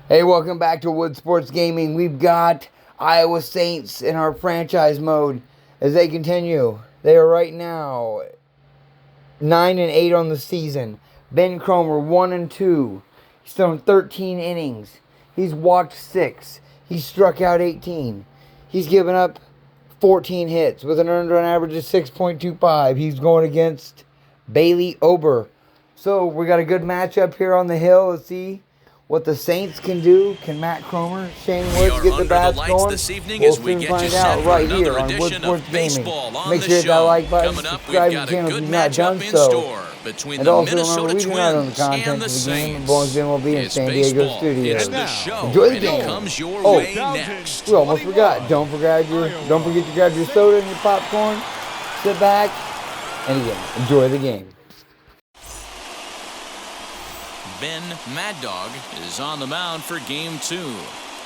Hey, welcome back to Wood Sports Gaming. We've got Iowa Saints in our franchise mode as they continue. They are right now 9-8 on the season. Ben Cromer 1-2. He's thrown 13 innings. He's walked 6. He's struck out 18. He's given up 14 hits with an earned run average of 6.25. He's going against Bailey Ober. So we got a good matchup here on the hill. Let's see what the Saints can do. Can Matt Cromer, Shane Woods get the bats going? This evening We'll as we soon get find you out set for right here another on Wood edition Sports of Gaming. baseball on Make the sure to hit that show. like button, Coming up, we've subscribe to the got a channel if good you've not done matchup in so. store between And the also Minnesota remember, we do not own the Twins content and the of the game. Saints. Bones Game will be in It's San Diego baseball. studios. It's the show. Enjoy the And game. it comes your Oh, way next. we almost forgot. Don't forget to grab your soda and your popcorn. Sit back and again, enjoy the game. Ben Mad Dog is on the mound for game 2.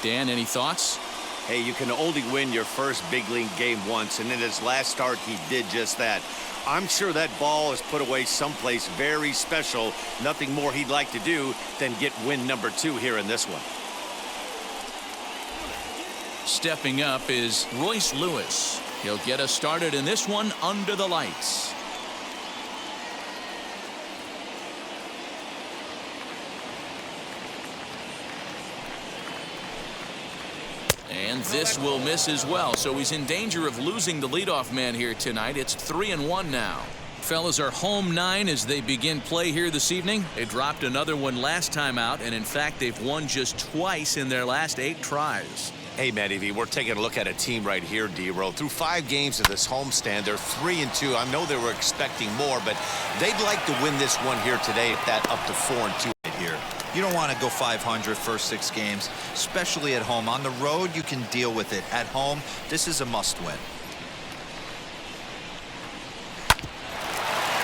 Dan, any thoughts? Hey, you can only win your first big league game once, and in his last start, he did just that. I'm sure that ball is put away someplace very special. Nothing more he'd like to do than get win number 2 here in this one. Stepping up is Royce Lewis. He'll get us started in this one under the lights. And this will miss as well, so he's in danger of losing the leadoff man here tonight. It's 3-1 now. Fellas are home 9 as they begin play here this evening. They dropped another one last time out, and in fact, they've won just twice in their last 8 tries. Hey, Matty V, we're taking a look at a team right here, D-Row. Through 5 games of this homestand, they're 3-2. I know they were expecting more, but they'd like to win this one here today, if that up to 4-2 here. You don't want to go 500 first 6 games, especially at home. On the road, you can deal with it. At home, this is a must-win.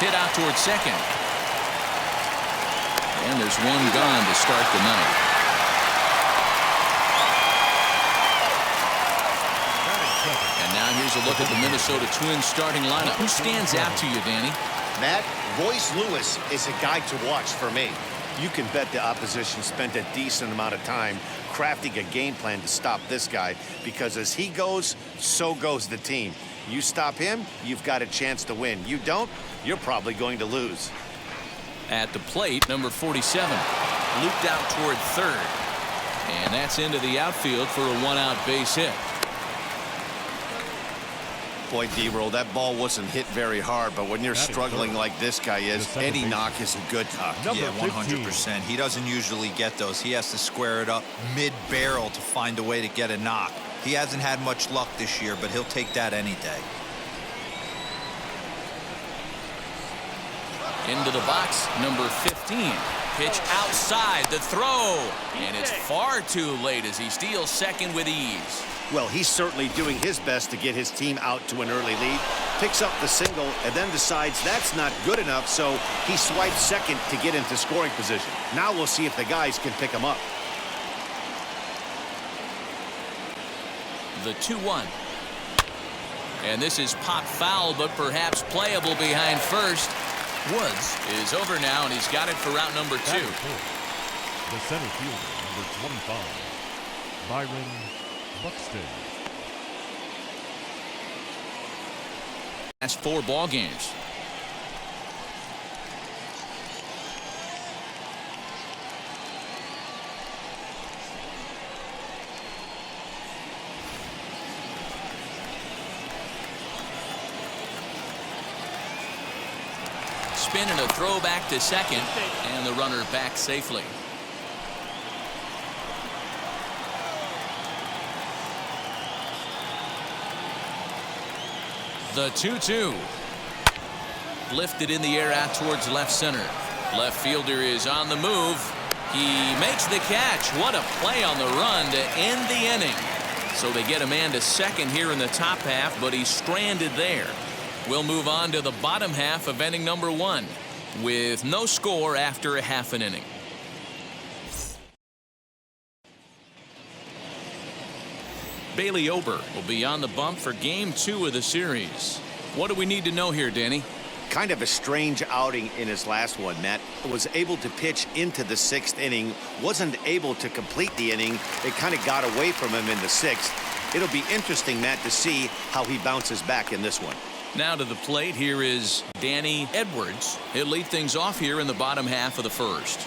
Hit out towards second. And there's one gone to start the night. And now here's a look at the Minnesota Twins starting lineup. Who stands out to you, Danny? Matt, Royce Lewis is a guy to watch for me. You can bet the opposition spent a decent amount of time crafting a game plan to stop this guy, because as he goes, so goes the team. You stop him, you've got a chance to win. You don't, you're probably going to lose. At the plate, number 47, looped out toward third. And that's into the outfield for a 1-out base hit. Boy, D-Roll, that ball wasn't hit very hard, but when you're struggling like this guy is, any knock is a good knock. Yeah, 100%. He doesn't usually get those. He has to square it up mid-barrel to find a way to get a knock. He hasn't had much luck this year, but he'll take that any day. Into the box, number 15. Pitch outside, the throw. And it's far too late as he steals second with ease. Well, he's certainly doing his best to get his team out to an early lead. Picks up the single and then decides that's not good enough, so he swipes second to get into scoring position. Now we'll see if the guys can pick him up. The 2-1. And this is pop foul, but perhaps playable behind first. Woods is over now, and he's got it for route number 2. The center fielder, number 25, Byron Buxton. That's 4 ball games. Spin and a throw back to second, and the runner back safely. The 2-2. Lifted in the air out towards left center. Left fielder is on the move. He makes the catch. What a play on the run to end the inning. So they get a man to second here in the top half, but he's stranded there. We'll move on to the bottom half of inning number 1 with no score after a half an inning. Bailey Ober will be on the bump for game 2 of the series. What do we need to know here, Danny? Kind of a strange outing in his last one, Matt. Was able to pitch into the 6th inning, wasn't able to complete the inning. It kind of got away from him in the 6th. It'll be interesting, Matt, to see how he bounces back in this one. Now to the plate, here is Danny Edwards. He'll lead things off here in the bottom half of the first.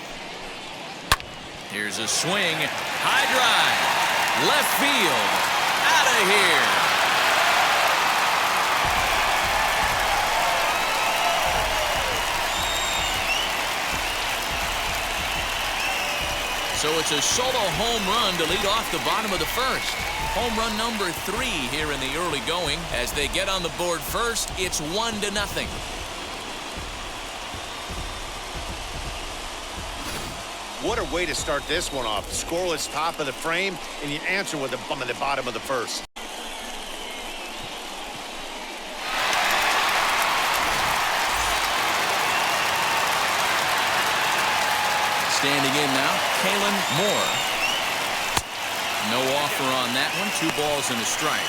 Here's a swing, high drive, left field, out of here. So it's a solo home run to lead off the bottom of the first. Home run number 3 here in the early going. As they get on the board first, it's 1-0. What a way to start this one off. Scoreless top of the frame, and you answer with a bum at the bottom of the first. Standing in now, Kalen Moore. No offer on that one. 2 balls and a strike.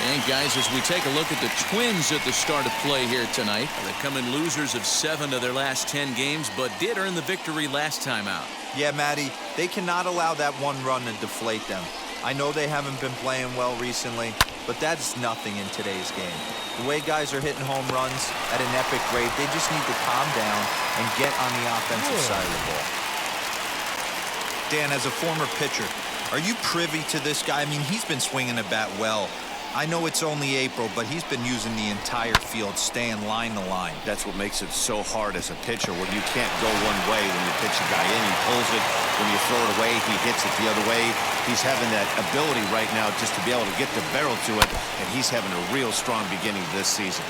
And guys, as we take a look at the Twins at the start of play here tonight, they come in losers of 7 of their last 10 games, but did earn the victory last time out. Yeah, Matty, they cannot allow that one run to deflate them. I know they haven't been playing well recently, but that's nothing in today's game. The way guys are hitting home runs at an epic rate, they just need to calm down and get on the offensive side of the ball. Dan, as a former pitcher, are you privy to this guy? I mean, he's been swinging the bat well. I know it's only April, but he's been using the entire field, staying line to line. That's what makes it so hard as a pitcher when you can't go one way when you pitch a guy in. He pulls it. When you throw it away, he hits it the other way. He's having that ability right now just to be able to get the barrel to it, and he's having a real strong beginning this season.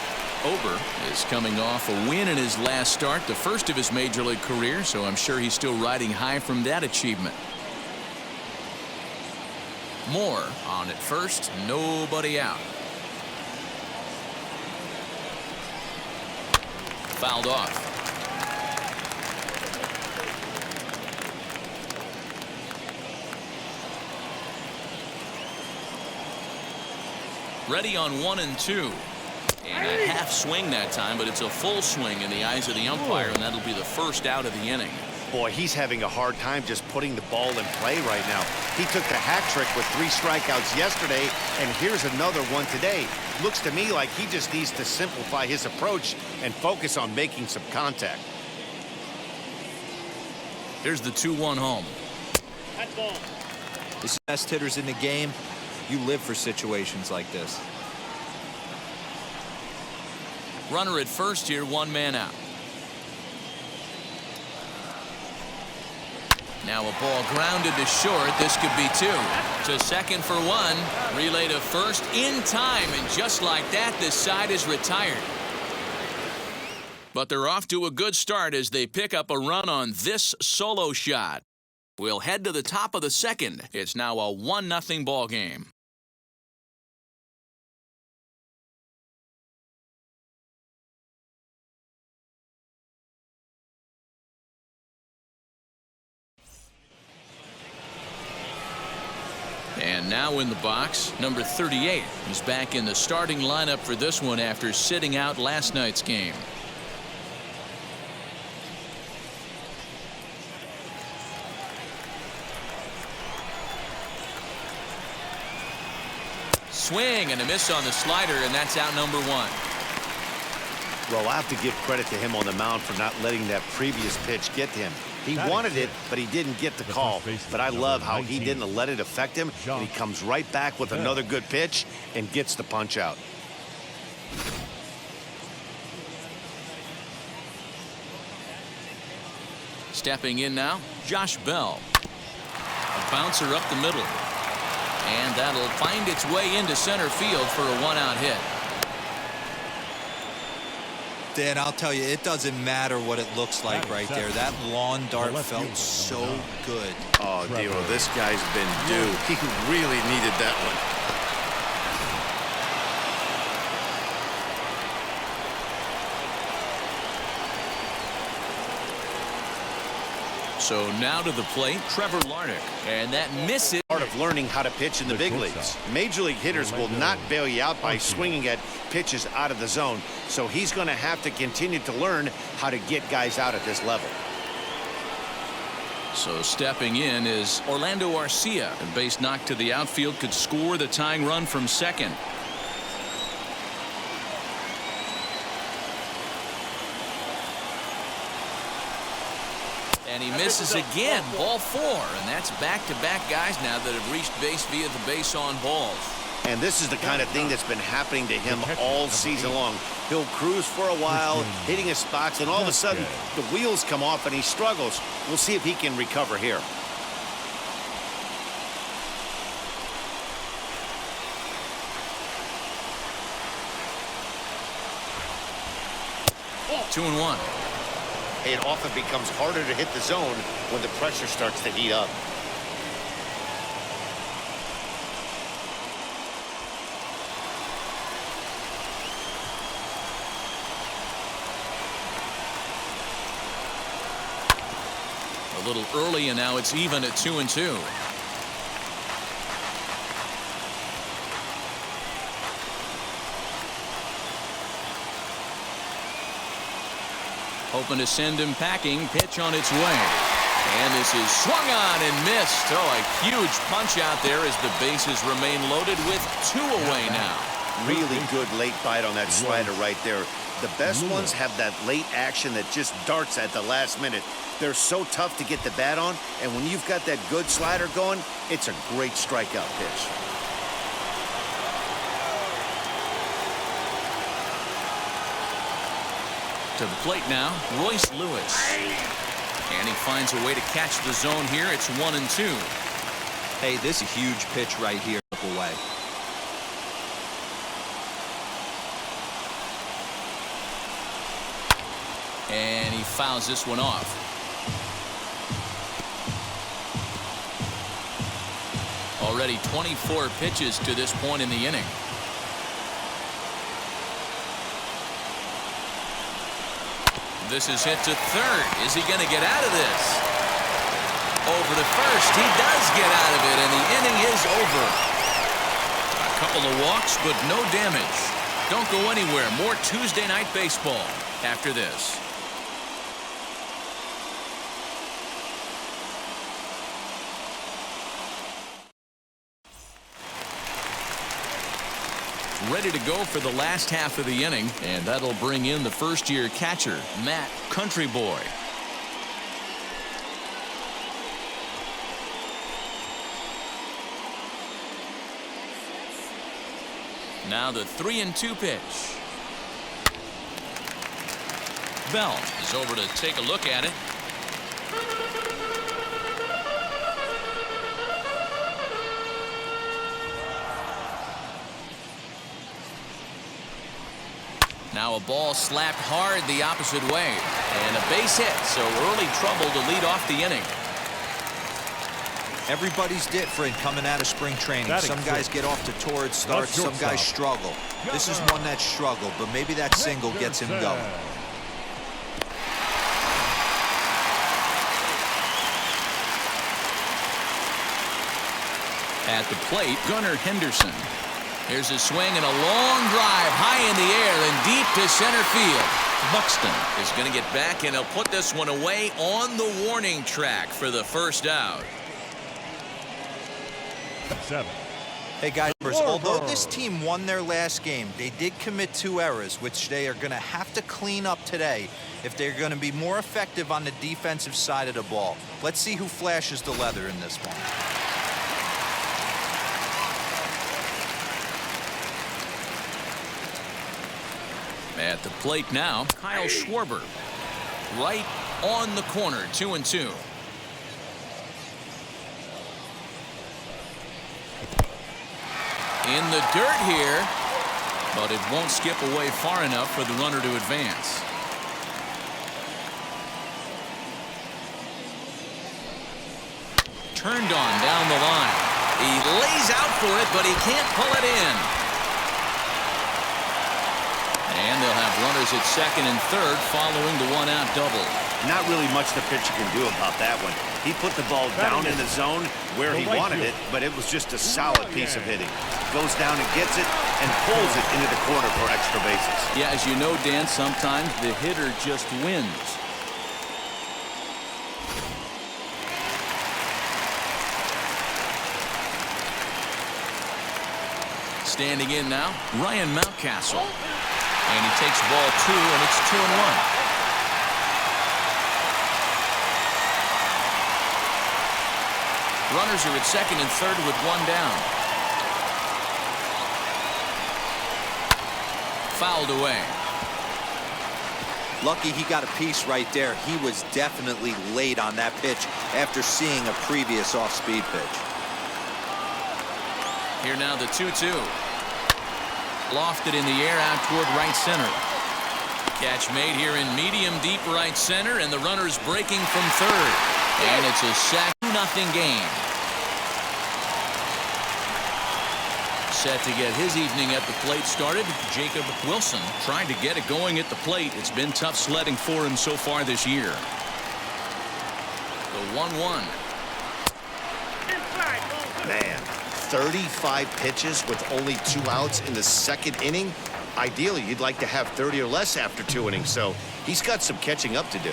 Ober is coming off a win in his last start, the first of his major league career, so I'm sure he's still riding high from that achievement. Moore on at first, nobody out. Fouled off. Ready on 1 and 2. And a half swing that time, but it's a full swing in the eyes of the umpire, and that'll be the first out of the inning. Boy, he's having a hard time just putting the ball in play right now. He took the hat trick with 3 strikeouts yesterday, and here's another one today. Looks to me like he just needs to simplify his approach and focus on making some contact. Here's the 2-1 home. The best hitters in the game, you live for situations like this. Runner at first here, 1 man out. Now a ball grounded to short. This could be 2. To second for 1. Relay to first in time, and just like that, this side is retired. But they're off to a good start as they pick up a run on this solo shot. We'll head to the top of the second. It's now a 1-0 ball game. And now in the box, number 38 is back in the starting lineup for this one after sitting out last night's game. Swing and a miss on the slider, and that's out number 1. Well, I have to give credit to him on the mound for not letting that previous pitch get to him. He wanted it, but he didn't get the call. But I love how he didn't let it affect him, and he comes right back with another good pitch and gets the punch out. Stepping in now, Josh Bell. A bouncer up the middle. And that'll find its way into center field for a 1-out hit. Dan, I'll tell you, it doesn't matter what it looks like right there. That lawn dart felt so good. Oh, Dero, this guy's been due. He really needed that one. So now to the plate, Trevor Larnach. And that misses. part of learning how to pitch in the big leagues. Major league hitters will not bail you out by swinging at pitches out of the zone, so he's going to have to continue to learn how to get guys out at this level. So stepping in is Orlando Arcia. A base knock to the outfield could score the tying run from second. And he misses again. Ball 4. And that's back-to-back guys now that have reached base via the base on balls. And this is the kind of thing that's been happening to him all season long. He'll cruise for a while, hitting his spots, and all of a sudden the wheels come off and he struggles. We'll see if he can recover here. Oh. 2-1. It often becomes harder to hit the zone when the pressure starts to heat up. A little early, and now it's even at 2-2. Hoping to send him packing. Pitch on its way. And this is swung on and missed. Oh, a huge punch out there as the bases remain loaded with 2 away now. Really good late bite on that slider right there. The best ones have that late action that just darts at the last minute. They're so tough to get the bat on, and when you've got that good slider going, it's a great strikeout pitch. To the plate now, Royce Lewis. And he finds a way to catch the zone here. It's 1-2. Hey, this is a huge pitch right here. Away. And he fouls this one off. Already 24 pitches to this point in the inning. This is hit to third. Is he going to get out of this? Over to first. He does get out of it, and the inning is over. A couple of walks, but no damage. Don't go anywhere. More Tuesday Night Baseball after this. Ready to go for the last half of the inning, and that'll bring in the first-year catcher, Matt Country Boy. Now the 3-2 pitch. Bell is over to take a look at it. Now a ball slapped hard the opposite way. And a base hit, so early trouble to lead off the inning. Everybody's different coming out of spring training. Some guys get off to torrid starts, some guys struggle. This is one that struggled, but maybe that single gets him going. At the plate, Gunnar Henderson. Here's a swing and a long drive high in the air and deep to center field. Buxton is going to get back, and he'll put this one away on the warning track for the first out. 7. Hey guys, although this team won their last game, they did commit 2 errors, which they are going to have to clean up today if they're going to be more effective on the defensive side of the ball. Let's see who flashes the leather in this one. At the plate now, Kyle Schwarber. Right on the corner, 2-2. In the dirt here, but it won't skip away far enough for the runner to advance. Turned on down the line. He lays out for it, but he can't pull it in. And they'll have runners at second and third following the one-out double. Not really much the pitcher can do about that one. He put the ball down in the zone where he wanted it, but it was just a solid piece of hitting. Goes down and gets it and pulls it into the corner for extra bases. Yeah, as you know, Dan, sometimes the hitter just wins. Standing in now, Ryan Mountcastle. And he takes ball 2, and it's 2-1. Runners are at second and third with 1 down. Fouled away. Lucky he got a piece right there. He was definitely late on that pitch after seeing a previous off-speed pitch. Here now the 2-2. Lofted in the air out toward right center. Catch made here in medium deep right center, and the runner's breaking from third. And it's a sack, 2-0 game. Set to get his evening at the plate started, Jacob Wilson trying to get it going at the plate. It's been tough sledding for him so far this year. The 1-1. Man, 35 pitches with only 2 outs in the second inning. Ideally, you'd like to have 30 or less after 2 innings, so he's got some catching up to do.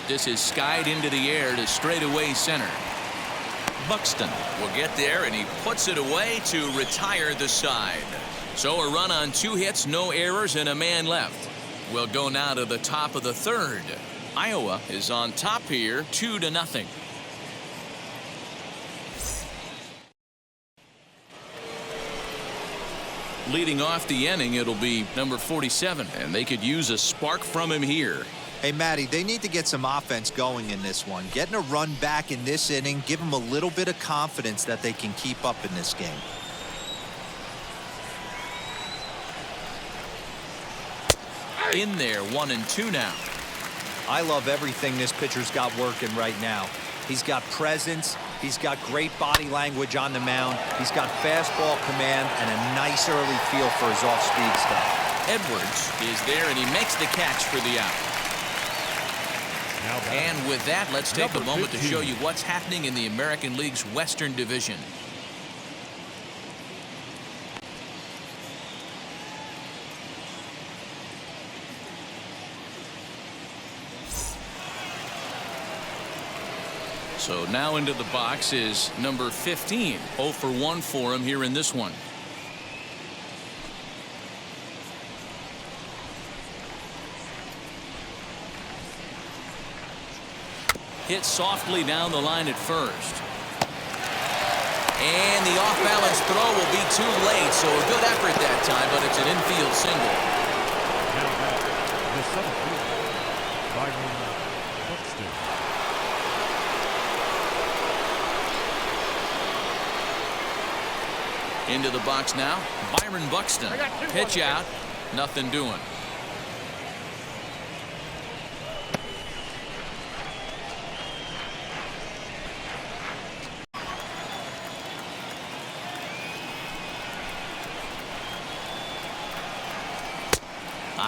This is skied into the air to straightaway center. Buxton will get there, and he puts it away to retire the side. So a run on 2 hits, no errors, and a man left. We'll go now to the top of the third. Iowa is on top here, 2-0. Leading off the inning, it'll be number 47, and they could use a spark from him here. Hey, Matty, they need to get some offense going in this one. Getting a run back in this inning, give them a little bit of confidence that they can keep up in this game. In there, 1-2 now. I love everything this pitcher's got working right now. He's got presence. He's got great body language on the mound. He's got fastball command and a nice early feel for his off-speed stuff. Edwards is there, and he makes the catch for the out. And with that, let's take a moment to show you what's happening in the American League's Western Division. So now into the box is number 15. 0 for 1 for him here in this one. Hit softly down the line at first. And the off-balance throw will be too late, so a good effort that time, but it's an infield single. Now back, the center fielder, Byron Buxton. Into the box now, Byron Buxton. Pitch out, nothing doing.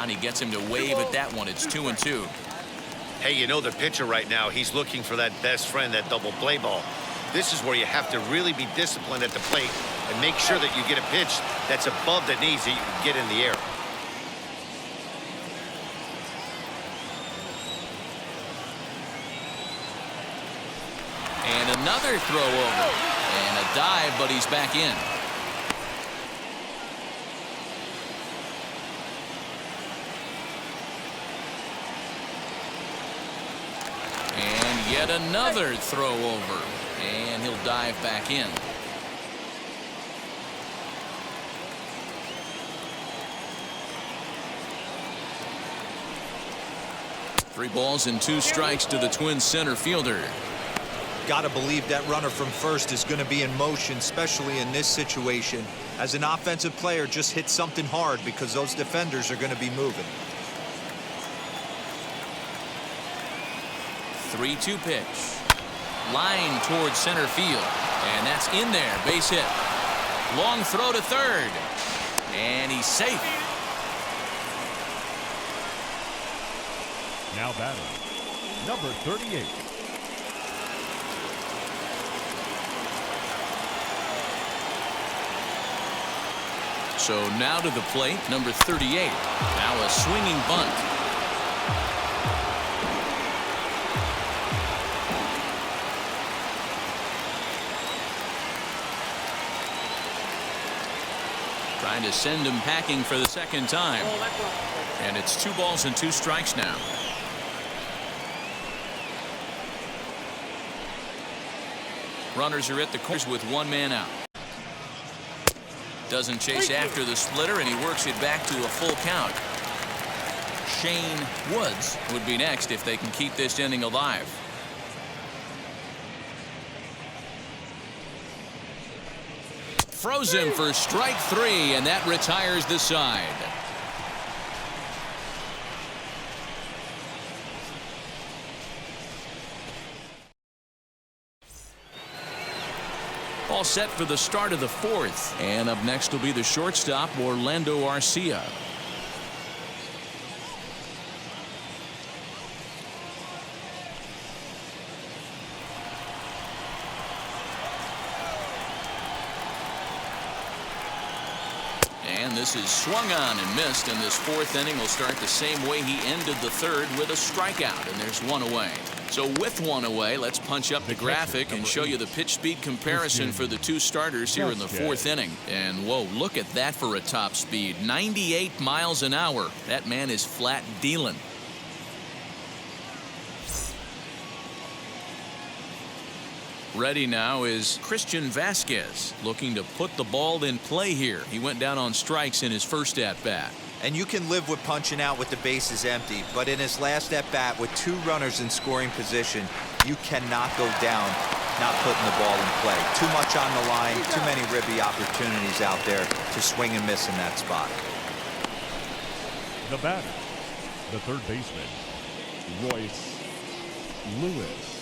He gets him to wave at that one. It's 2-2. Hey, you know the pitcher right now, he's looking for that best friend, that double play ball. This is where you have to really be disciplined at the plate and make sure that you get a pitch that's above the knees that you can get in the air. And another throw over. And a dive, but he's back in. Yet another throw over, and he'll dive back in. Three balls and 2 strikes to the Twins center fielder. Gotta believe that runner from first is going to be in motion, especially in this situation. As an offensive player, just hit something hard because those defenders are going to be moving. 3-2 pitch. Line towards center field. And that's in there. Base hit. Long throw to third. And he's safe. Now batting, number 38. So now to the plate, number 38. Now a swinging bunt. Trying to send him packing for the second time. And it's 2 balls and 2 strikes now. Runners are at the course with 1 man out. Doesn't chase after the splitter, and he works it back to a full count. Shane Woods would be next if they can keep this inning alive. Throws him for strike 3, and that retires the side. All set for the start of the 4th. And up next will be the shortstop, Orlando Arcia. And this is swung on and missed, and this 4th inning will start the same way he ended the 3rd, with a strikeout, and there's 1 away. So with 1 away, let's punch up the graphic and show you the pitch speed comparison for the 2 starters here in the 4th inning. And whoa, look at that for a top speed. 98 miles an hour. That man is flat dealing. Ready now is Christian Vasquez, looking to put the ball in play here. He went down on strikes in his first at-bat. And you can live with punching out with the bases empty, but in his last at-bat with 2 runners in scoring position, you cannot go down not putting the ball in play. Too much on the line, too many ribby opportunities out there to swing and miss in that spot. The batter, the 3rd baseman, Royce Lewis.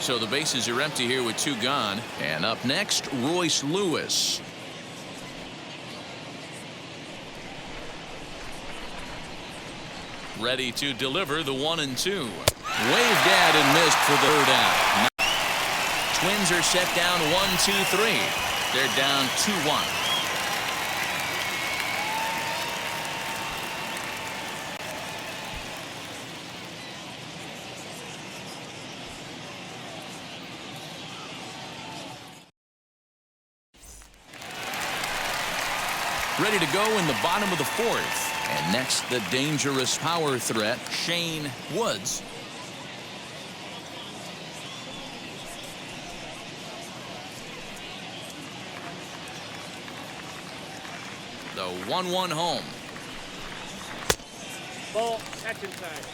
So the bases are empty here with 2 gone. And up next, Royce Lewis. Ready to deliver the 1-2. Waved at and missed for the 3rd out. Twins are set down 1-2-3. They're down 2-1. Ready to go in the bottom of the 4th. And next, the dangerous power threat, Shane Woods. The 1-1 home. Ball, second time.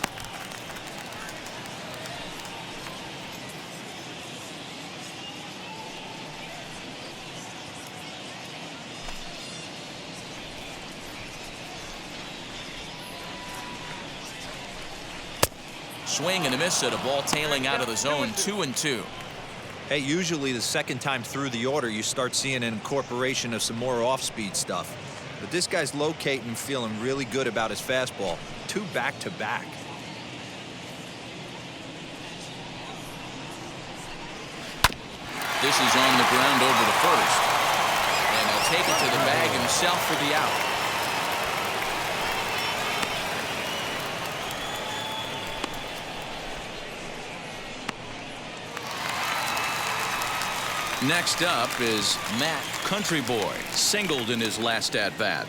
Swing and a miss at a ball tailing out of the zone. 2-2. Hey, usually the second time through the order, you start seeing an incorporation of some more off-speed stuff. But this guy's locating, feeling really good about his fastball. 2 back-to-back. This is on the ground over the 1st. And he'll take it to the bag himself for the out. Next up is Matt Countryboy, singled in his last at-bat.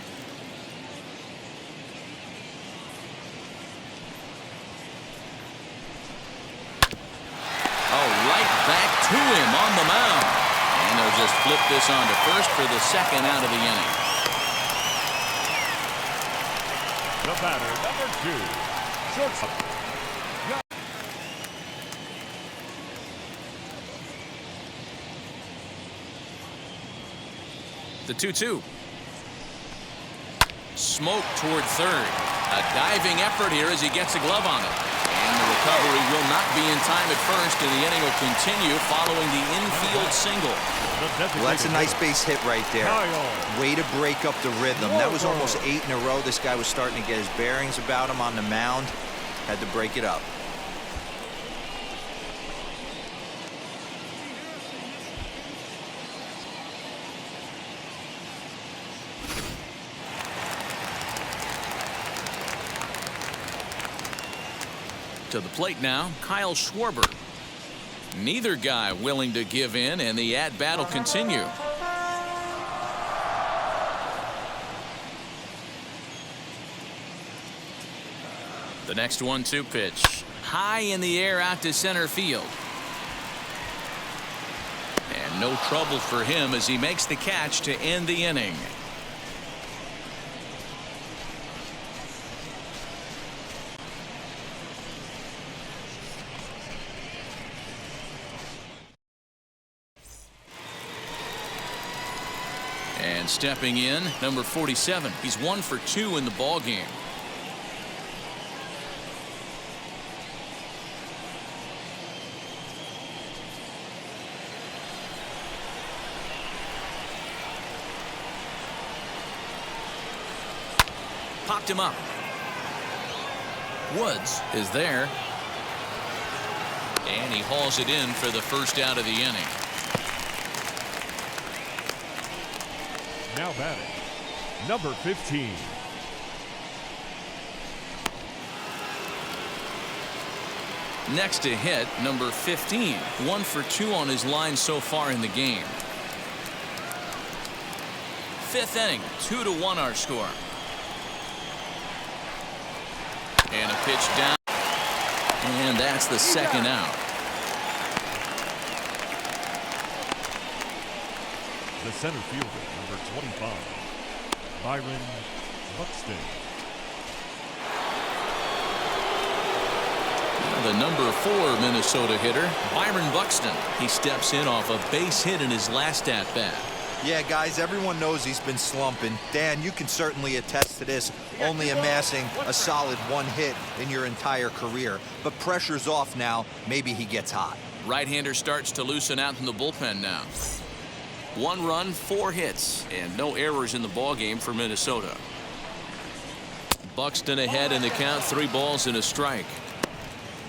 Oh, right back to him on the mound. And they'll just flip this on to first for the 2nd out of the inning. The batter, number 2, shortstop. The 2-2. Smoke toward 3rd. A diving effort here as he gets a glove on it. And the recovery will not be in time at first, and the inning will continue following the infield single. Well, that's a nice base hit right there. Way to break up the rhythm. That was almost 8 in a row. This guy was starting to get his bearings about him on the mound. Had to break it up. To the plate now, Kyle Schwarber. Neither guy willing to give in, and the at-bat will continue. The next 1-2 pitch. High in the air out to center field. And no trouble for him as he makes the catch to end the inning. And stepping in, number 47. He's 1 for 2 in the ball game. Popped him up. Woods is there. And he hauls it in for the first out of the inning. Now batting, number 15. Next to hit, number 15. 1 for 2 on his line so far in the game. 5th inning, 2-1 our score. And a pitch down. And that's the second out. The center fielder, number 25, Byron Buxton. The number 4 Minnesota hitter, Byron Buxton. He steps in off a base hit in his last at-bat. Yeah, guys, everyone knows he's been slumping. Dan, you can certainly attest to this, only amassing a solid 1 hit in your entire career. But pressure's off now. Maybe he gets hot. Right-hander starts to loosen out in the bullpen now. 1 run, 4 hits, and no errors in the ballgame for Minnesota. Buxton ahead in the count, 3 balls and a strike.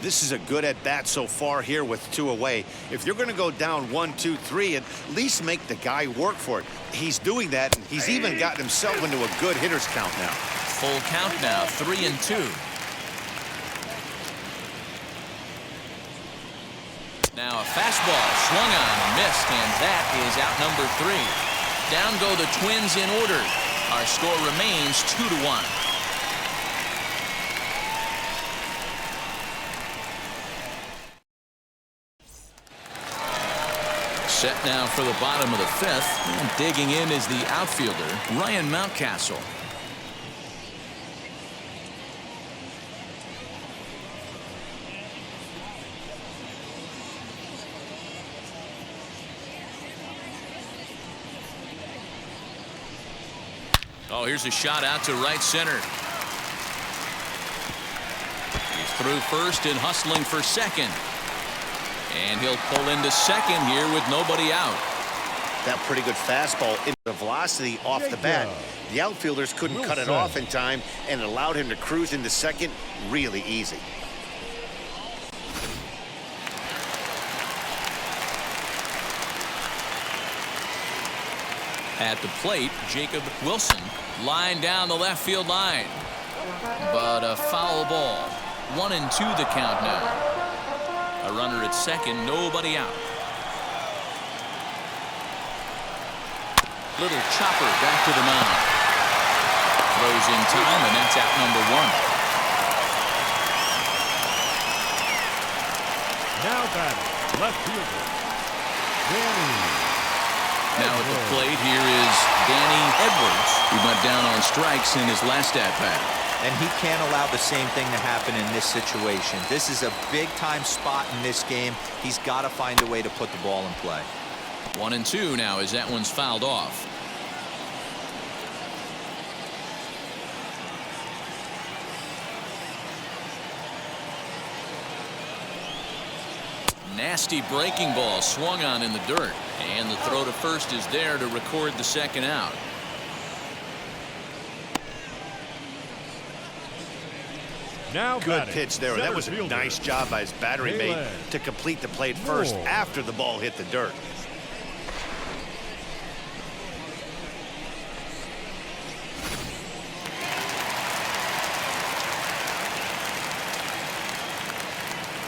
This is a good at-bat so far here with 2 away. If you're going to go down 1, 2, 3, at least make the guy work for it. He's doing that, and he's even gotten himself into a good hitter's count now. Full count now, 3-2. Now a fastball swung on and missed, and that is out number 3. Down go the Twins in order. Our score remains 2-1. Set now for the bottom of the 5th, and digging in is the outfielder, Ryan Mountcastle. Oh, here's a shot out to right center. He's through first and hustling for second. And he'll pull into second here with nobody out. That pretty good fastball into the velocity off the bat. The outfielders couldn't cut it off in time, and it allowed him to cruise into second really easy. At the plate, Jacob Wilson, line down the left field line. But a foul ball. 1-2 the count now. A runner at second, nobody out. Little chopper back to the mound. Throws in time, and that's out number 1. Now batting, left fielder, Danny. Now at the plate, here is Danny Edwards, who went down on strikes in his last at-bat. And he can't allow the same thing to happen in this situation. This is a big-time spot in this game. He's got to find a way to put the ball in play. 1-2 now as that one's fouled off. Nasty breaking ball swung on in the dirt, and the throw to first is there to record the second out. Now Good batting, pitch there. That was a fielder, nice job by his battery mate Kalen to complete the play first Moore. after the ball hit the dirt.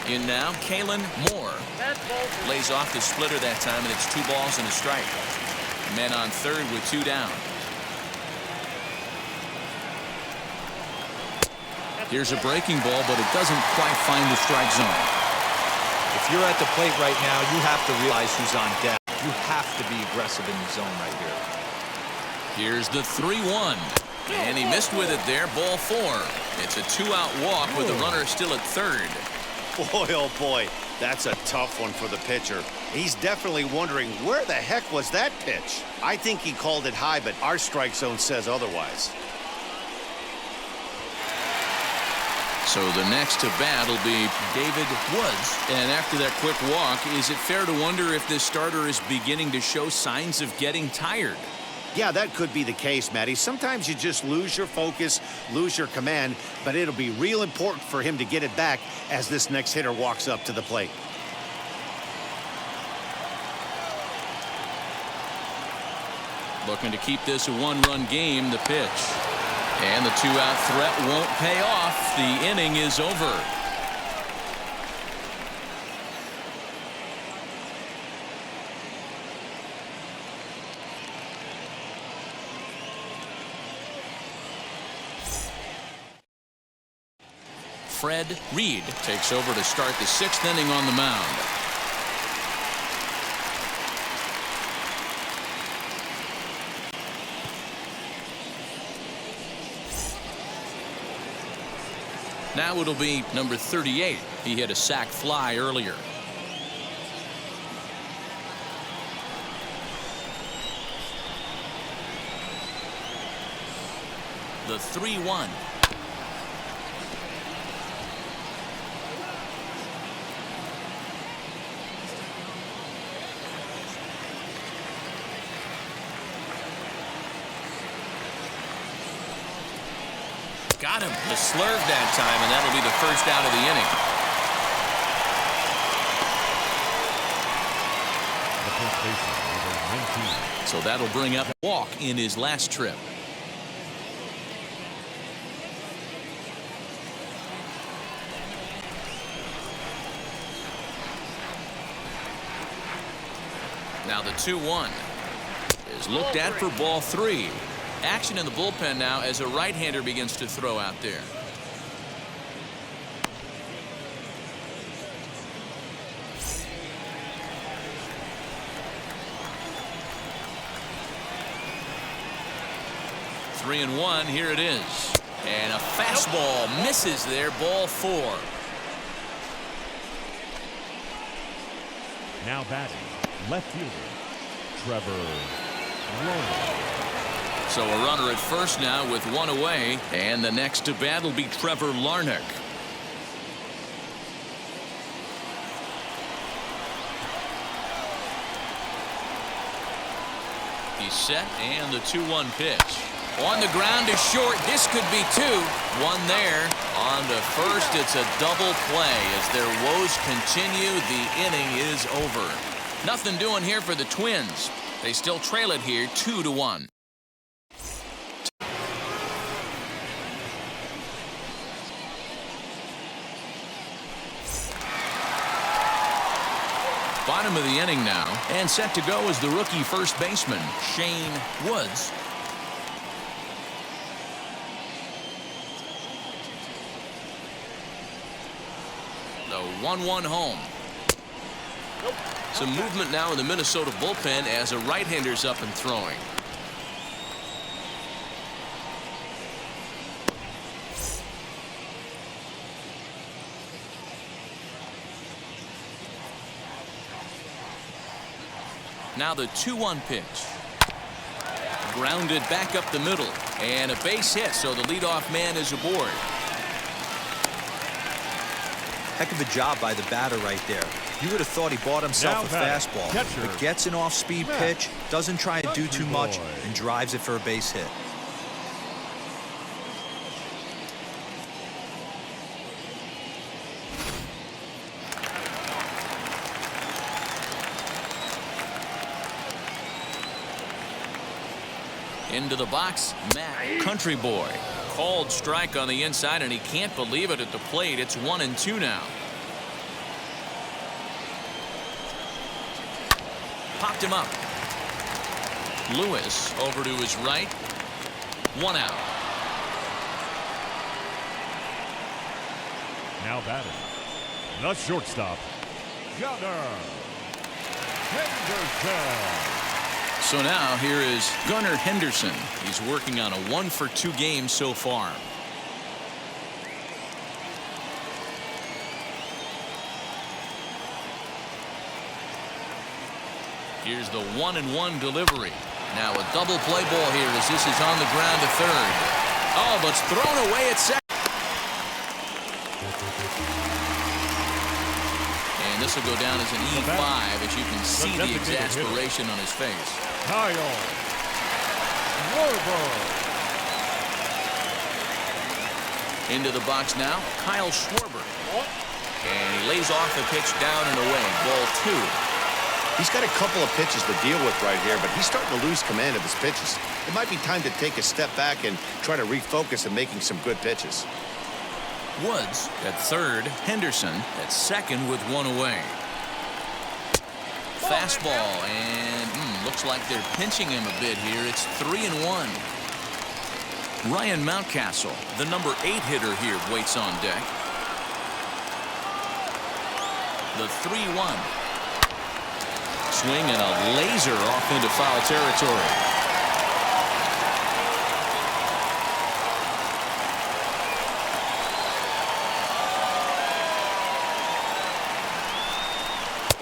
In now, Kalen Moore. Lays off the splitter that time, and it's 2 balls and a strike. Men on third with 2 down. Here's a breaking ball, but it doesn't quite find the strike zone. If you're at the plate right now, you have to realize who's on deck. You have to be aggressive in the zone right here. Here's the 3-1. And he missed with it there, ball 4. It's a 2-out walk with the runner still at third. Boy, oh boy, that's a tough one for the pitcher. He's definitely wondering, where the heck was that pitch? I think he called it high, but our strike zone says otherwise. So the next to bat will be David Woods. And after that quick walk, is it fair to wonder if this starter is beginning to show signs of getting tired? Yeah, that could be the case, Matty. Sometimes you just lose your focus, lose your command, but it'll be real important for him to get it back as this next hitter walks up to the plate. Looking to keep this a 1-run game, the pitch. And the 2-out threat won't pay off. The inning is over. Fred Reed takes over to start the 6th inning on the mound. Now it'll be number 38. He hit a sac fly earlier. The 3-1. Got him. The slurve that time, and that'll be the first out of the inning. The first baseman, number 19. So that'll bring up walk in his last trip. Now the 2-1 is looked at for ball 3. Action in the bullpen now as a right-hander begins to throw out there. Three and 1. Here it is. And a fastball misses there. Ball 4. Now batting, left fielder, Trevor Larnach. So a runner at first now with 1 away, and the next to bat will be Trevor Larnach. He's set, and the 2-1 pitch. On the ground is short. This could be 2. 1 there. On to first, it's a double play. As their woes continue, the inning is over. Nothing doing here for the Twins. They still trail it here 2-1. Bottom of the inning now, and set to go is the rookie first baseman, Shane Woods. The 1-1 home. Some movement now in the Minnesota bullpen as a right-hander's up and throwing. Now the 2-1 pitch. Grounded back up the middle, and a base hit, so the leadoff man is aboard. Heck of a job by the batter right there. You would have thought he bought himself Now a batting, fastball, catcher, but gets an off-speed Matt pitch, doesn't try and do too Country much, Boy. and drives it for a base hit. Into the box, Matt Country Boy. Called strike on the inside, and he can't believe it at the plate. It's 1-2 now. Popped him up. Lewis over to his right. 1 out. Now batting, the shortstop, Gunnar Henderson. So now here is Gunnar Henderson. He's working on a 1-for-2 game so far. Here's the 1-1 delivery. Now a double play ball here as this is on the ground to third. Oh, but it's thrown away at second. And this will go down as an E5 as you can see the exasperation on his face. Kyle Schwarber. Into the box now, Kyle Schwarber. And he lays off the pitch down and away. Ball 2. He's got a couple of pitches to deal with right here, but he's starting to lose command of his pitches. It might be time to take a step back and try to refocus on making some good pitches. Woods at third, Henderson at second with 1 away. Fastball, and looks like they're pinching him a bit here. It's 3-1. Ryan Mountcastle, the number 8 hitter here, waits on deck. The 3-1. Swing and a laser off into foul territory.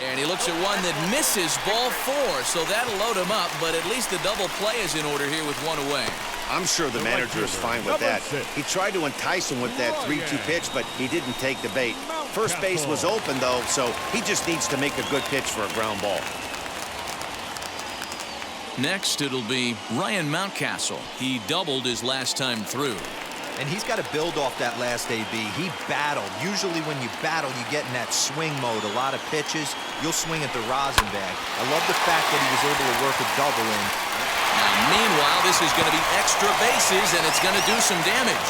And he looks at one that misses, ball 4, so that'll load him up, but at least the double play is in order here with 1 away. I'm sure the manager is fine with that. He tried to entice him with that 3-2 pitch, but he didn't take the bait. First base was open, though, so he just needs to make a good pitch for a ground ball. Next, it'll be Ryan Mountcastle. He doubled his last time through. And he's got to build off that last AB. He battled. Usually when you battle, you get in that swing mode. A lot of pitches, you'll swing at the rosin bag. I love the fact that he was able to work a double in. Now, meanwhile, this is going to be extra bases, and it's going to do some damage.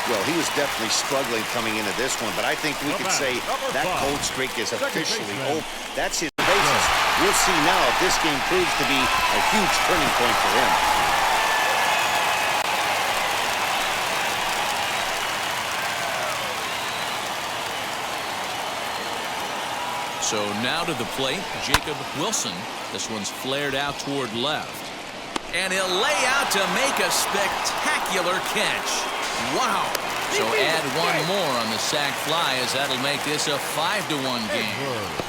Well, he was definitely struggling coming into this one, but I think we could say that cold streak is officially over. That's his bases. We'll see now if this game proves to be a huge turning point for him. So now to the plate, Jacob Wilson. This one's flared out toward left. And he'll lay out to make a spectacular catch. Wow. So add 1 more on the sac fly as that'll make this a 5-1 game.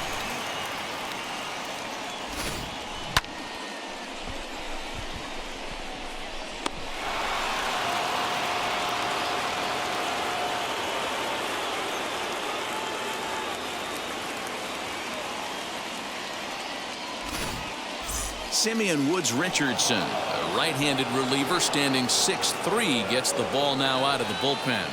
Simeon Woods Richardson, a right-handed reliever standing 6'3", gets the ball now out of the bullpen.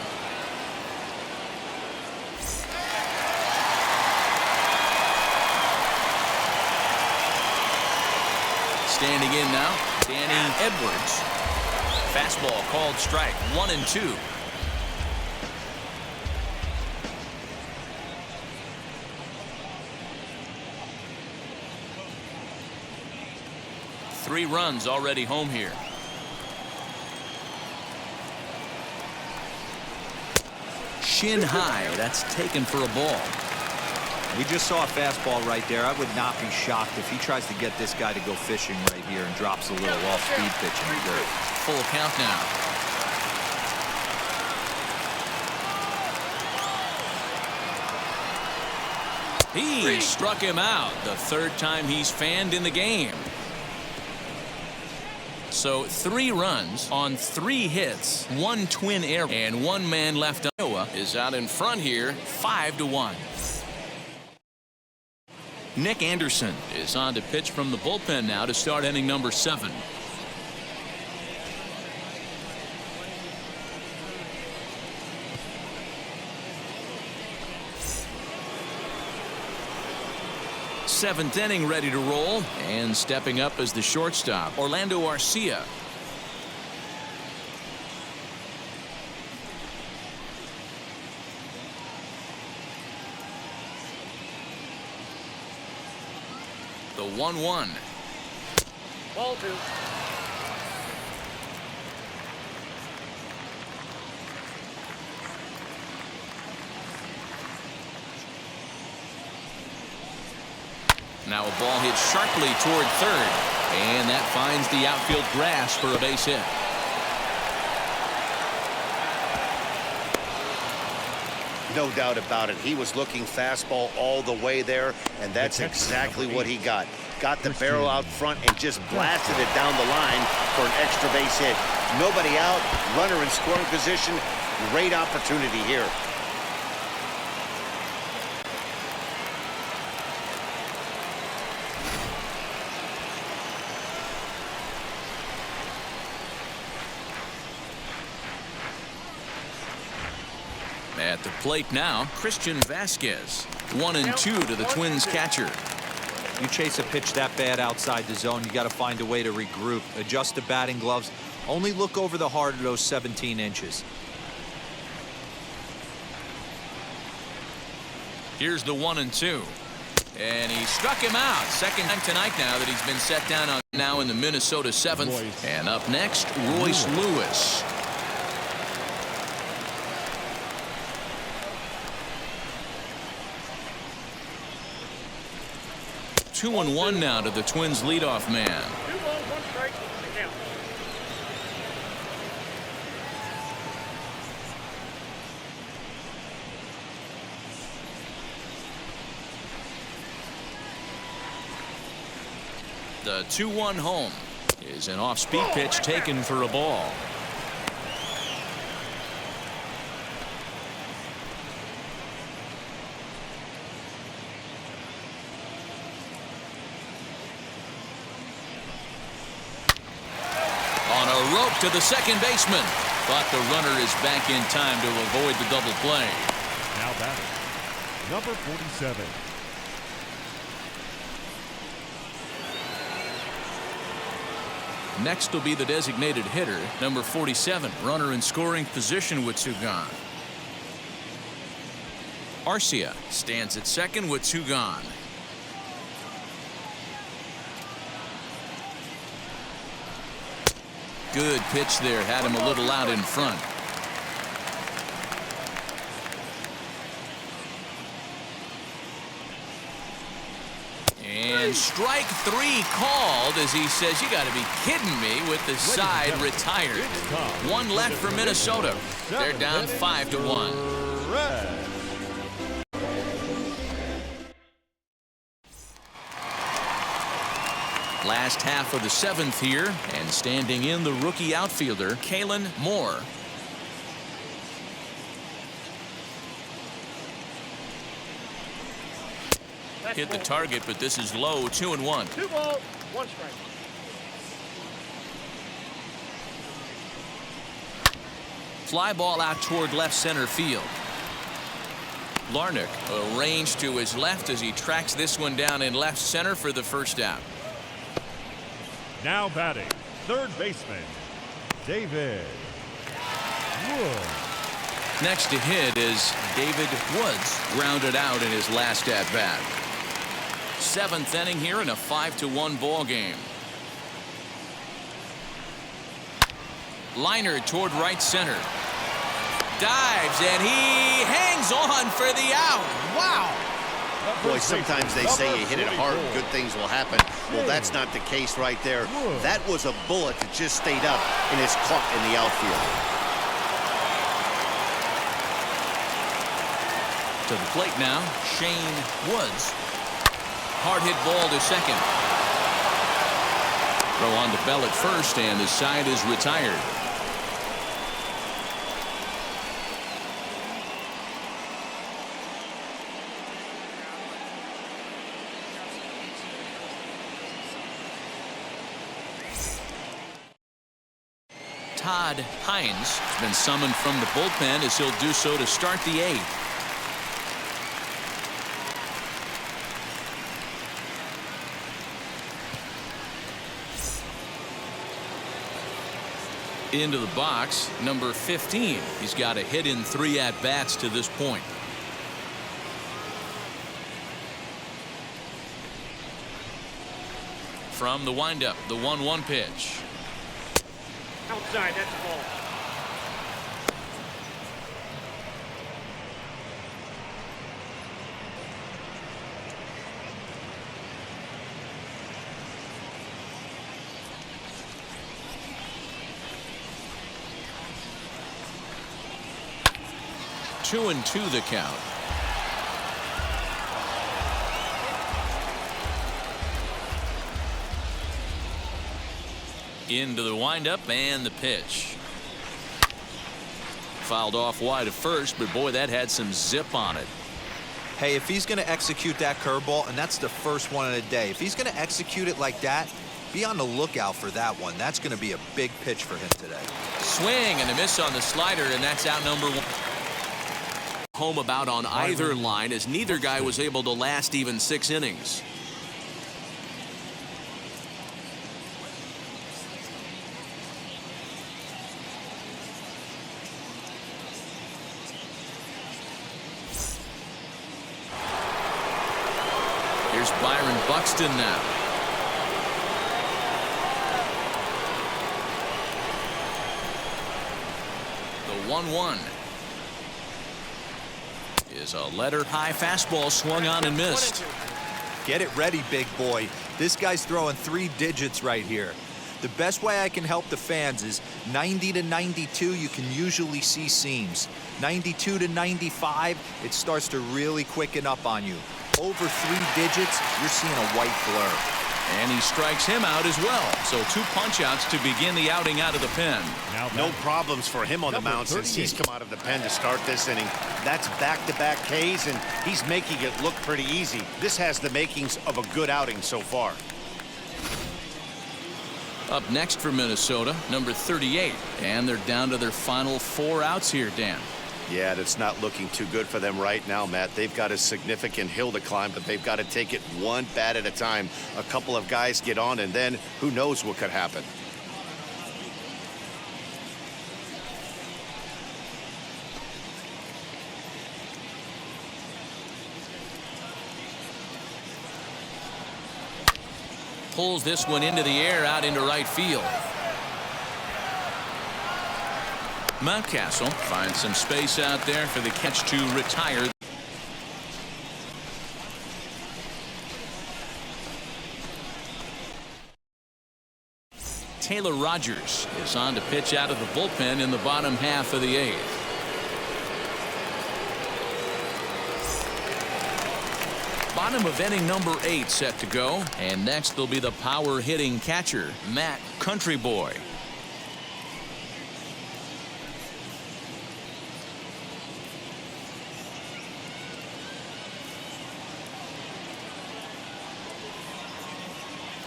Standing in now, Danny Edwards. Fastball called strike, 1-2. Three runs already home here. Shin high. That's taken for a ball. We just saw a fastball right there. I would not be shocked if he tries to get this guy to go fishing right here and drops a little off-speed pitch in the dirt. Full count now. He struck him out the 3rd time he's fanned in the game. So 3 runs on 3 hits, 1 twin error, and 1 man left. Iowa is out in front here, 5-1. Nick Anderson is on to pitch from the bullpen now to start inning number 7. Seventh inning ready to roll, and stepping up as the shortstop, Orlando Arcia. The 1-1. Ball 2. Now a ball hit sharply toward third, and that finds the outfield grass for a base hit. No doubt about it. He was looking fastball all the way there, and that's exactly what he got. Got the barrel out front and just blasted it down the line for an extra base hit. Nobody out, runner in scoring position. Great opportunity here. At the plate now, Christian Vasquez. 1-2 to the Twins catcher. You chase a pitch that bad outside the zone, you got to find a way to regroup, adjust the batting gloves, only look over the heart of those 17 inches. Here's the 1-2. And he struck him out. Second time tonight now that he's been set down on now in the Minnesota 7th. And up next, Royce Lewis. Two and 1 now to the Twins leadoff man. 2 balls, 1 strike. The count. The 2-1 home is an off-speed pitch taken for a ball. On a rope to the second baseman, but the runner is back in time to avoid the double play. Now batting, number 47. Next will be the designated hitter, number 47, runner in scoring position with 2 gone. Arcia stands at second with 2 gone. Good pitch there, had him a little out in front. And strike 3 called as he says, you got to be kidding me, with the side retired. 1 left for Minnesota. They're down 5-1. Last half of the 7th here, and standing in the rookie outfielder, Kalen Moore. Hit the target, but this is low. 2-1. 2 balls, 1 strike. Fly ball out toward left center field. Larnach arranged to his left as he tracks this one down in left center for the first out. Now batting, third baseman, David Woods. Next to hit is David Woods, grounded out in his last at bat. 7th inning here in a 5-1 ball game. Liner toward right center. Dives and he hangs on for the out. Wow. Boy, sometimes they say you hit it hard, good things will happen. Well, that's not the case right there. That was a bullet that just stayed up and is caught in the outfield. To the plate now, Shane Woods. Hard hit ball to second. Throw on to Bell at first, and the side is retired. Todd Hines has been summoned from the bullpen as he'll do so to start the eighth. Into the box, number 15. He's got a hit in 3 at-bats to this point. From the windup, the 1-1 pitch. Outside, that's a ball. Two and two the count. Into the windup and the pitch. Fouled off wide at first, but boy, that had some zip on it. Hey, if he's going to execute that curveball, and that's the first one of the day, if he's going to execute it like that, be on the lookout for that one. That's going to be a big pitch for him today. Swing and a miss on the slider, and that's out number 1. Home about on either line, as neither guy was able to last even 6 innings. Here's Byron Buxton now. The 1-1 is a letter-high fastball swung on and missed. Get it ready, big boy. This guy's throwing 3 digits right here. The best way I can help the fans is 90 to 92, you can usually see seams. 92 to 95, it starts to really quicken up on you. Over 3 digits, you're seeing a white blur. And he strikes him out as well. So 2 punch-outs to begin the outing out of the pen. No problems for him on the mound since he's come out of the pen to start this inning. That's back-to-back Ks, and he's making it look pretty easy. This has the makings of a good outing so far. Up next for Minnesota, number 38. And they're down to their final 4 outs here, Dan. Yeah, that's not looking too good for them right now, Matt. They've got a significant hill to climb, but they've got to take it one bat at a time. A couple of guys get on, and then who knows what could happen. Pulls this one into the air out into right field. Mountcastle finds some space out there for the catch to retire. Taylor Rogers is on to pitch out of the bullpen in the bottom half of the 8th. Bottom of inning number 8 set to go, and next will be the power hitting catcher, Matt Countryboy.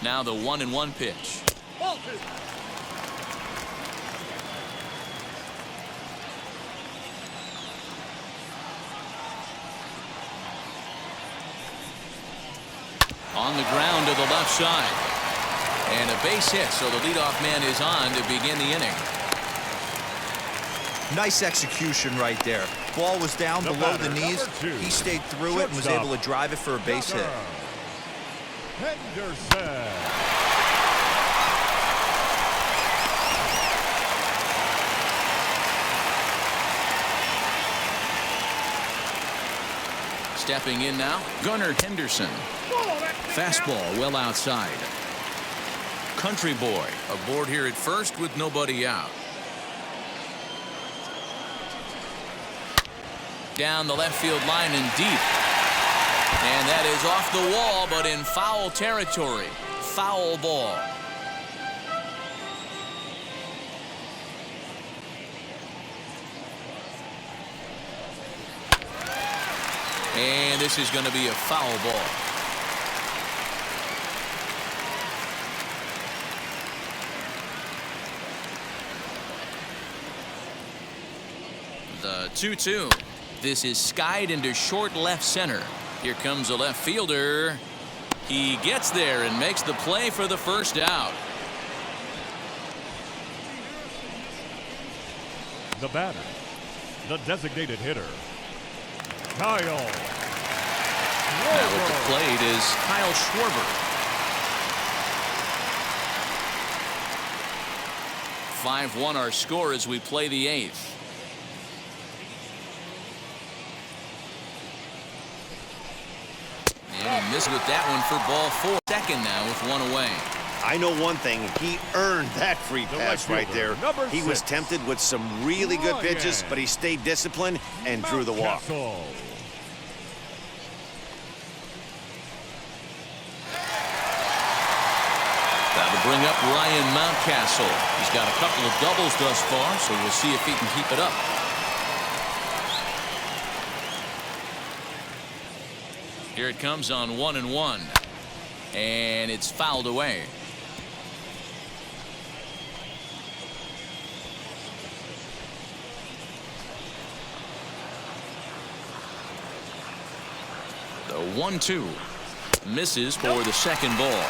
Now the 1-1 pitch. Ball 2. On the ground to the left side. And a base hit, so the leadoff man is on to begin the inning. Nice execution right there. Ball was down below the knees. He stayed through it and was able to drive it for a base hit. Henderson. Stepping in now, Gunnar Henderson. Fastball well outside. Countryboy aboard here at first with nobody out. Down the left field line and deep. And that is off the wall, but in foul territory. Foul ball. And this is going to be a foul ball. The 2-2. This is skied into short left center. Here comes a left fielder. He gets there and makes the play for the first out. The batter, the designated hitter, Kyle Now at the plate is Kyle Schwarber. 5-1 our score as we play the 8th. And he missed with that one for ball 4. Second now with one away. I know one thing. He earned that free pass right there. He was tempted with some really good pitches, but he stayed disciplined and drew the walk. That'll bring up Ryan Mountcastle. He's got a couple of doubles thus far, so we'll see if he can keep it up. Here it comes on 1-1. And it's fouled away. The 1-2 misses for the second ball.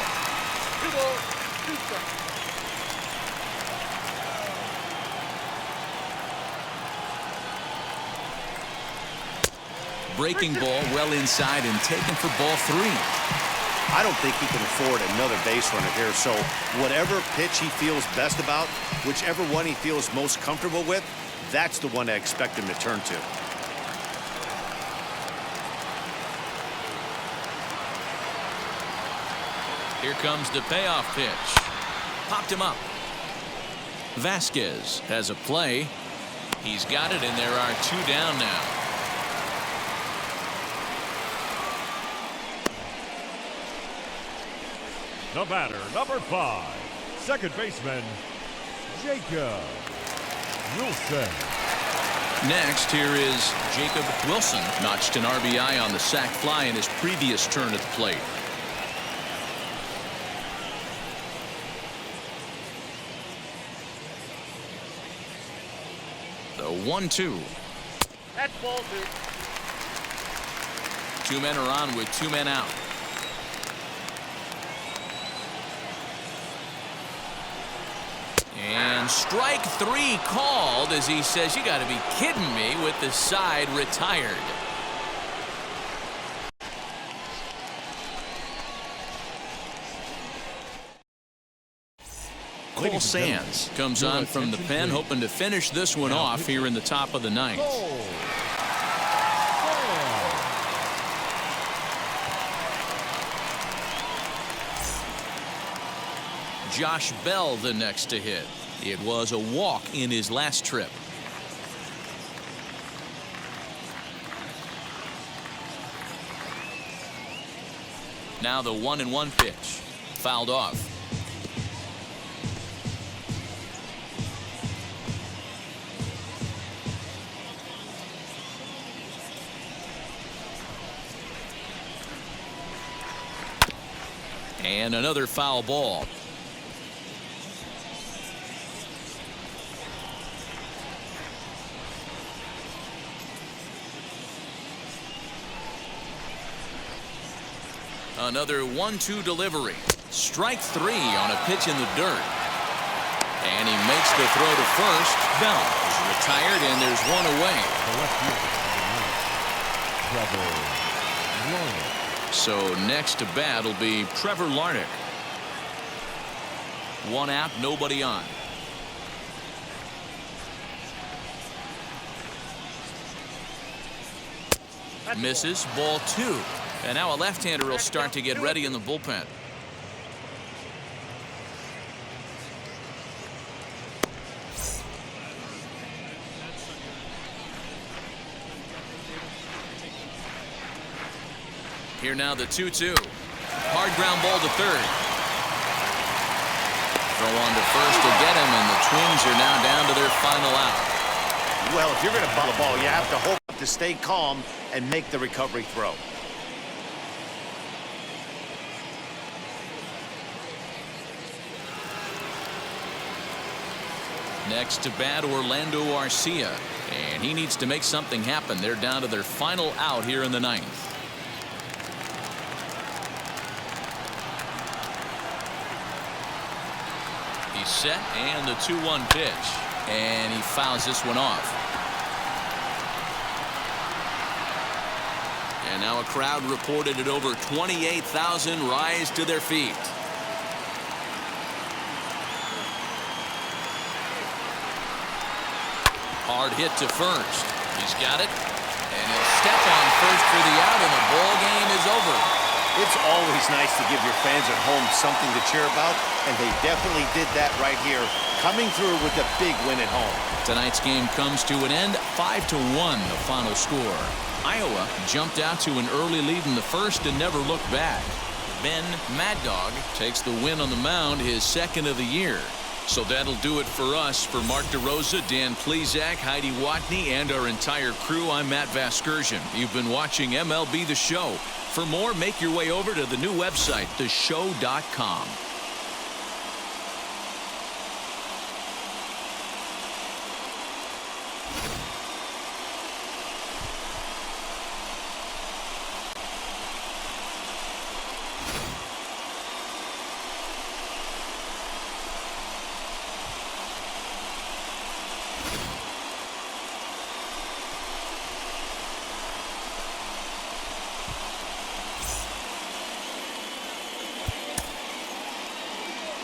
Breaking ball well inside and taken for ball 3. I don't think he can afford another base runner here, so whatever pitch he feels best about, whichever one he feels most comfortable with, that's the one I expect him to turn to. Here comes the payoff pitch. Popped him up. Vasquez has a play. He's got it, and there are 2 down now. The batter, number 5, second baseman, Jacob Wilson. Next, here is Jacob Wilson. Notched an RBI on the sac fly in his previous turn at the plate. The 1-2. That's ball 2. 2 men are on with 2 men out. And strike 3 called as he says, "You got to be kidding me," with the side retired. Cole Sands comes on from the pen, hoping to finish this one off here in the top of the 9th. Josh Bell the next to hit. It was a walk in his last trip. Now the 1-1 pitch. Fouled off. And another foul ball. Another 1-2 delivery. Strike 3 on a pitch in the dirt. And he makes the throw to first. Bell is retired, and there's one away. So next to bat will be Trevor Larnach. 1 out, nobody on. Misses, ball 2. And now a left-hander will start to get ready in the bullpen. Here now the 2-2. Hard ground ball to third. Throw on to first to get him, and the Twins are now down to their final out. Well, if you're going to foul the ball, you have to hope to stay calm and make the recovery throw. Next to bat, Orlando Arcia. And he needs to make something happen. They're down to their final out here in the ninth. He's set, and the 2-1 pitch. And he fouls this one off. And now a crowd reported at over 28,000 rise to their feet. Hard hit to first. He's got it. And he'll step on first for the out, and the ball game is over. It's always nice to give your fans at home something to cheer about, and they definitely did that right here, coming through with a big win at home. Tonight's game comes to an end, 5-1 the final score. Iowa jumped out to an early lead in the first and never looked back. Ben Mad Dog takes the win on the mound, his second of the year. So that'll do it for us. For Mark DeRosa, Dan Plesac, Heidi Watney, and our entire crew, I'm Matt Vasgersian. You've been watching MLB The Show. For more, make your way over to the new website, theshow.com.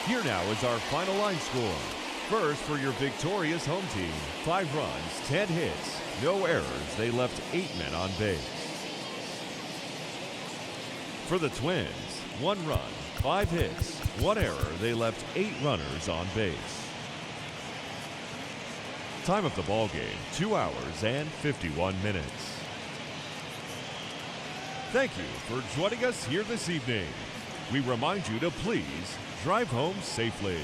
Here now is our final line score. First, for your victorious home team, 5 runs, 10 hits, no errors. They left 8 men on base. For the Twins, 1 run, 5 hits, 1 error. They left 8 runners on base. Time of the ball game, 2 hours and 51 minutes. Thank you for joining us here this evening. We remind you to please drive home safely.